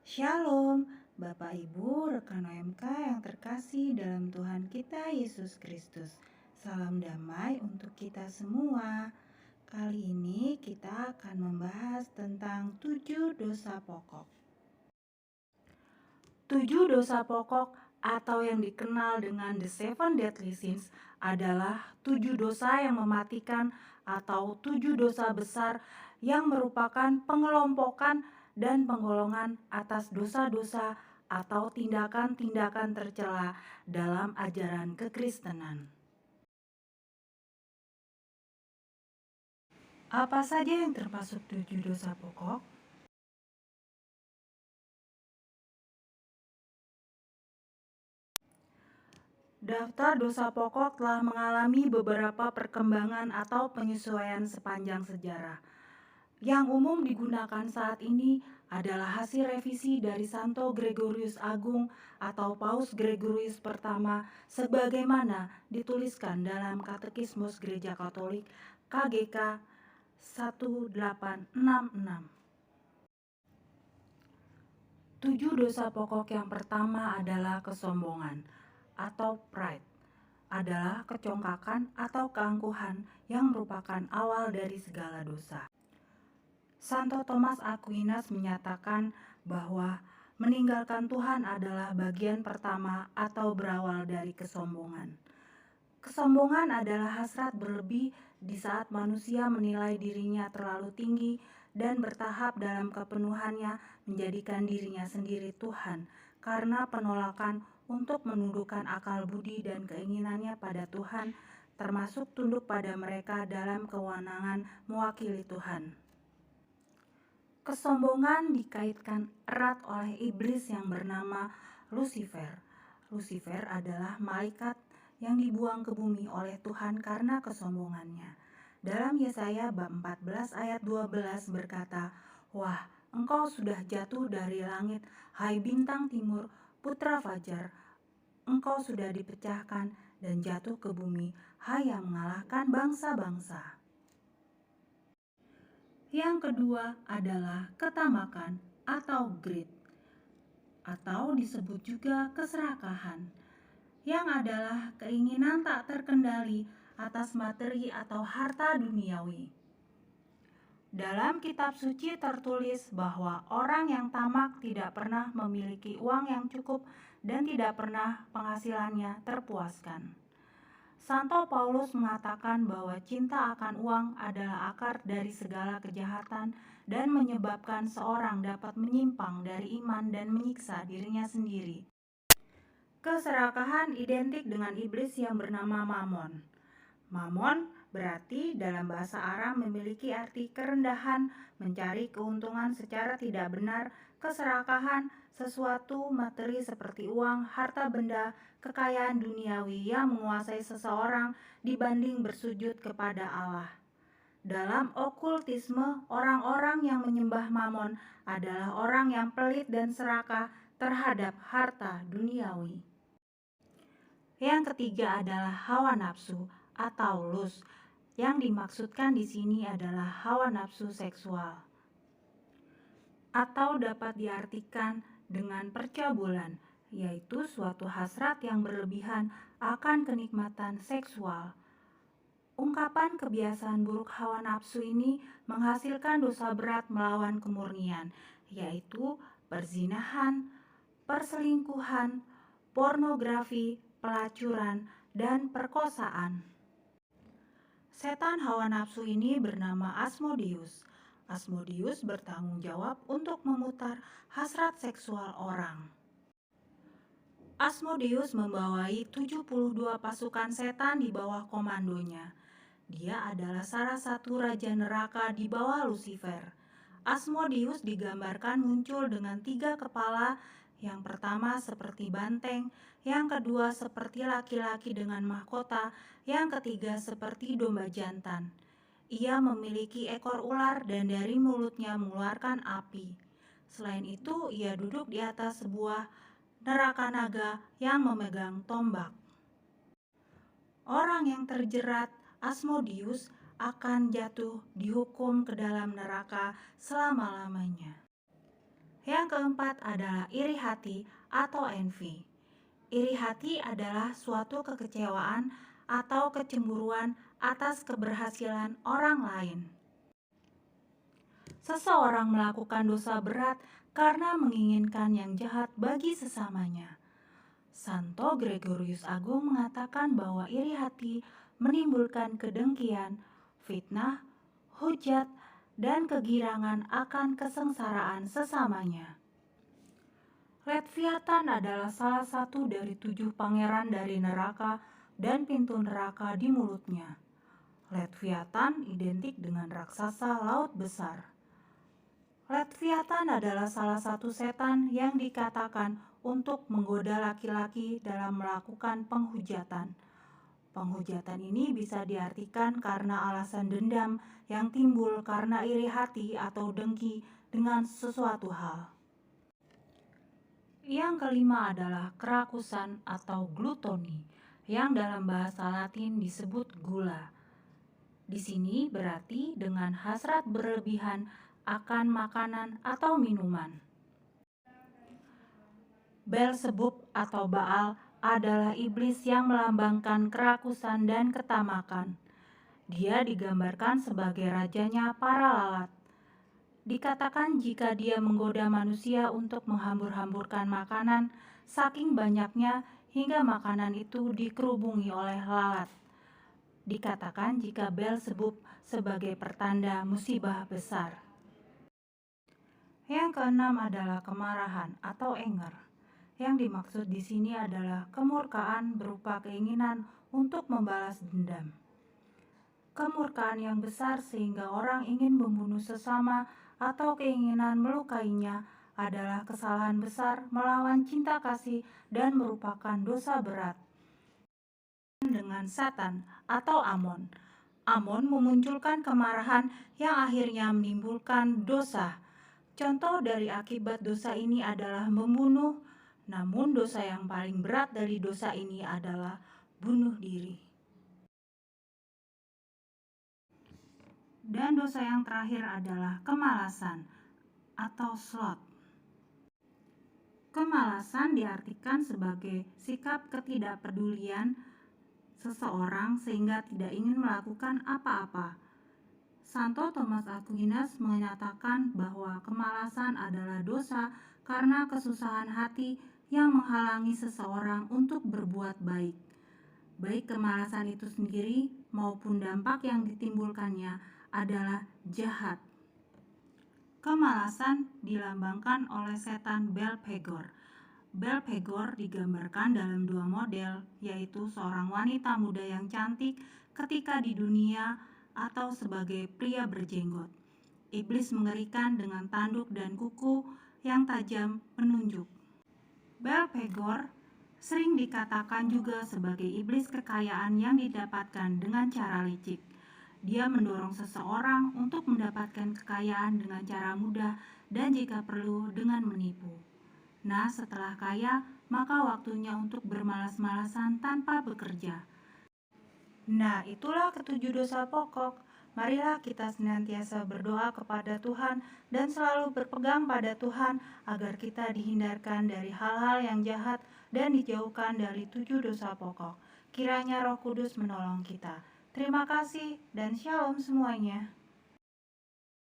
Shalom, Bapak Ibu, rekan OMK yang terkasih dalam Tuhan kita Yesus Kristus. Salam damai untuk kita semua. Kali ini kita akan membahas tentang 7 dosa pokok. 7 dosa pokok atau yang dikenal dengan The Seven Deadly Sins adalah 7 dosa yang mematikan atau 7 dosa besar yang merupakan pengelompokan dan penggolongan atas dosa-dosa atau tindakan-tindakan tercela dalam ajaran kekristenan. Apa saja yang termasuk 7 dosa pokok? Daftar dosa pokok telah mengalami beberapa perkembangan atau penyesuaian sepanjang sejarah. Yang umum digunakan saat ini adalah hasil revisi dari Santo Gregorius Agung atau Paus Gregorius pertama sebagaimana dituliskan dalam Katekismus Gereja Katolik KGK 1866. 7 dosa pokok yang pertama adalah kesombongan atau pride, adalah kecongkakan atau keangkuhan yang merupakan awal dari segala dosa. Santo Thomas Aquinas menyatakan bahwa meninggalkan Tuhan adalah bagian pertama atau berawal dari kesombongan. Kesombongan adalah hasrat berlebih di saat manusia menilai dirinya terlalu tinggi dan bertahap dalam kepenuhannya menjadikan dirinya sendiri Tuhan karena penolakan untuk menundukkan akal budi dan keinginannya pada Tuhan, termasuk tunduk pada mereka dalam kewenangan mewakili Tuhan. Kesombongan dikaitkan erat oleh iblis yang bernama Lucifer. Lucifer adalah malaikat yang dibuang ke bumi oleh Tuhan karena kesombongannya. Dalam Yesaya bab 14 ayat 12 berkata, "Wah, engkau sudah jatuh dari langit, hai bintang timur, putra fajar. Engkau sudah dipecahkan dan jatuh ke bumi, hai yang mengalahkan bangsa-bangsa." Yang kedua adalah ketamakan atau greed, atau disebut juga keserakahan, yang adalah keinginan tak terkendali atas materi atau harta duniawi. Dalam kitab suci tertulis bahwa orang yang tamak tidak pernah memiliki uang yang cukup dan tidak pernah penghasilannya terpuaskan. Santo Paulus mengatakan bahwa cinta akan uang adalah akar dari segala kejahatan dan menyebabkan seorang dapat menyimpang dari iman dan menyiksa dirinya sendiri. Keserakahan identik dengan iblis yang bernama Mammon. Mammon berarti dalam bahasa Aram memiliki arti kerendahan, mencari keuntungan secara tidak benar, keserakahan, sesuatu materi seperti uang, harta benda, kekayaan duniawi yang menguasai seseorang dibanding bersujud kepada Allah. Dalam okultisme, orang-orang yang menyembah Mammon adalah orang yang pelit dan serakah terhadap harta duniawi. Yang ketiga adalah hawa nafsu atau lust. Yang dimaksudkan di sini adalah hawa nafsu seksual, atau dapat diartikan dengan percabulan, yaitu suatu hasrat yang berlebihan akan kenikmatan seksual. Ungkapan kebiasaan buruk hawa nafsu ini menghasilkan dosa berat melawan kemurnian, yaitu perzinahan, perselingkuhan, pornografi, pelacuran, dan perkosaan. Setan hawa nafsu ini bernama Asmodeus. Asmodeus bertanggung jawab untuk memutar hasrat seksual orang. Asmodeus membawai 72 pasukan setan di bawah komandonya. Dia adalah salah satu raja neraka di bawah Lucifer. Asmodeus digambarkan muncul dengan 3 kepala, yang pertama seperti banteng, yang kedua seperti laki-laki dengan mahkota, yang ketiga seperti domba jantan. Ia memiliki ekor ular dan dari mulutnya mengeluarkan api. Selain itu, ia duduk di atas sebuah neraka naga yang memegang tombak. Orang yang terjerat Asmodeus akan jatuh dihukum ke dalam neraka selama-lamanya. Yang keempat adalah iri hati atau envy. Iri hati adalah suatu kekecewaan atau kecemburuan atas keberhasilan orang lain. Seseorang melakukan dosa berat karena menginginkan yang jahat bagi sesamanya. Santo Gregorius Agung mengatakan bahwa iri hati menimbulkan kedengkian, fitnah, hujat, dan kegirangan akan kesengsaraan sesamanya. Leviathan adalah salah satu dari 7 pangeran dari neraka dan pintu neraka di mulutnya. Leviathan identik dengan raksasa laut besar. Leviathan adalah salah satu setan yang dikatakan untuk menggoda laki-laki dalam melakukan penghujatan. Penghujatan ini bisa diartikan karena alasan dendam yang timbul karena iri hati atau dengki dengan sesuatu hal. Yang kelima adalah kerakusan atau glutoni, yang dalam bahasa Latin disebut gula. Di sini berarti dengan hasrat berlebihan akan makanan atau minuman. Beelzebub atau Baal adalah iblis yang melambangkan kerakusan dan ketamakan. Dia digambarkan sebagai rajanya para lalat. Dikatakan jika dia menggoda manusia untuk menghambur-hamburkan makanan, saking banyaknya hingga makanan itu dikerubungi oleh lalat. Dikatakan jika Beelzebub sebagai pertanda musibah besar. Yang keenam adalah kemarahan atau anger. Yang dimaksud di sini adalah kemurkaan berupa keinginan untuk membalas dendam. Kemurkaan yang besar sehingga orang ingin membunuh sesama atau keinginan melukainya adalah kesalahan besar melawan cinta kasih dan merupakan dosa berat. Dengan Satan atau Amon. Amon memunculkan kemarahan yang akhirnya menimbulkan dosa. Contoh dari akibat dosa ini adalah membunuh, namun dosa yang paling berat dari dosa ini adalah bunuh diri. Dan dosa yang terakhir adalah kemalasan atau sloth. Kemalasan diartikan sebagai sikap ketidakpedulian seseorang sehingga tidak ingin melakukan apa-apa. Santo Thomas Aquinas menyatakan bahwa kemalasan adalah dosa karena kesusahan hati yang menghalangi seseorang untuk berbuat baik. Baik kemalasan itu sendiri maupun dampak yang ditimbulkannya adalah jahat. Kemalasan dilambangkan oleh setan Belphegor. Belphegor digambarkan dalam 2 model, yaitu seorang wanita muda yang cantik ketika di dunia atau sebagai pria berjenggot. Iblis mengerikan dengan tanduk dan kuku yang tajam menunjuk. Belphegor sering dikatakan juga sebagai iblis kekayaan yang didapatkan dengan cara licik. Dia mendorong seseorang untuk mendapatkan kekayaan dengan cara mudah dan jika perlu dengan menipu. Nah, setelah kaya, maka waktunya untuk bermalas-malasan tanpa bekerja. Nah, itulah ketujuh dosa pokok. Marilah kita senantiasa berdoa kepada Tuhan dan selalu berpegang pada Tuhan agar kita dihindarkan dari hal-hal yang jahat dan dijauhkan dari 7 dosa pokok. Kiranya Roh Kudus menolong kita. Terima kasih dan shalom semuanya.